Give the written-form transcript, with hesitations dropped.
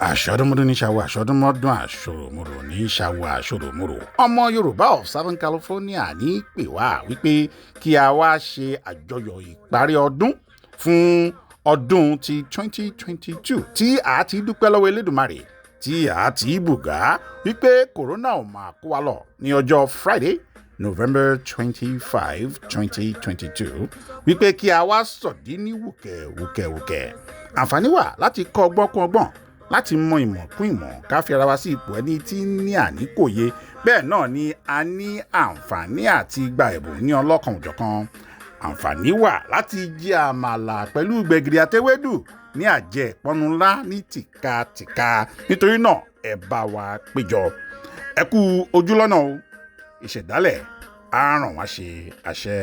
Àṣọdúnmọ́dún ní ṣàwọ̀ àṣọdúnmọ́dún àṣòròmòrò ní ṣàwọ̀ àṣòròmòrò. Ọmọ Yorùbá of Southern California ní pè wá wípé kí a wá ṣe àjọyọ̀ ìparí ọdún fún ọdún ti 2022 tí a ti dúpẹ́ lọ́wọ́ Elédùmarè tí a ti bùgá wípé kòrónà ò máa kó wa lọ ní ọjọ́ Friday November 25, 2022 wípé kí a wá sọ̀dí ní wùkẹ̀wùkẹ̀. Àǹfààní wà láti kọ́ ọgbọ́n kún ọgbọ́n, láti mọ ìmọ̀ kún ìmọ̀, ká fi ara wa sí ipò ẹni tí ní àníkòye. Bẹ́ẹ̀ náà ni a ní àǹfààní àti gba ẹ̀bùn ní ọlọ́kan òjọ̀kan. Àǹfààní wà láti jẹ àmàlà pẹ̀lú gbẹ̀gìrì àtẹwédù ní àjẹ ìpọnu ńlá ní tìkatìka. Nítorí náà ẹ bá wa péjọ. Ẹ kú ojúlọ́nà o. Ìṣẹ̀dálẹ̀ á ràn wá ṣe àṣẹ.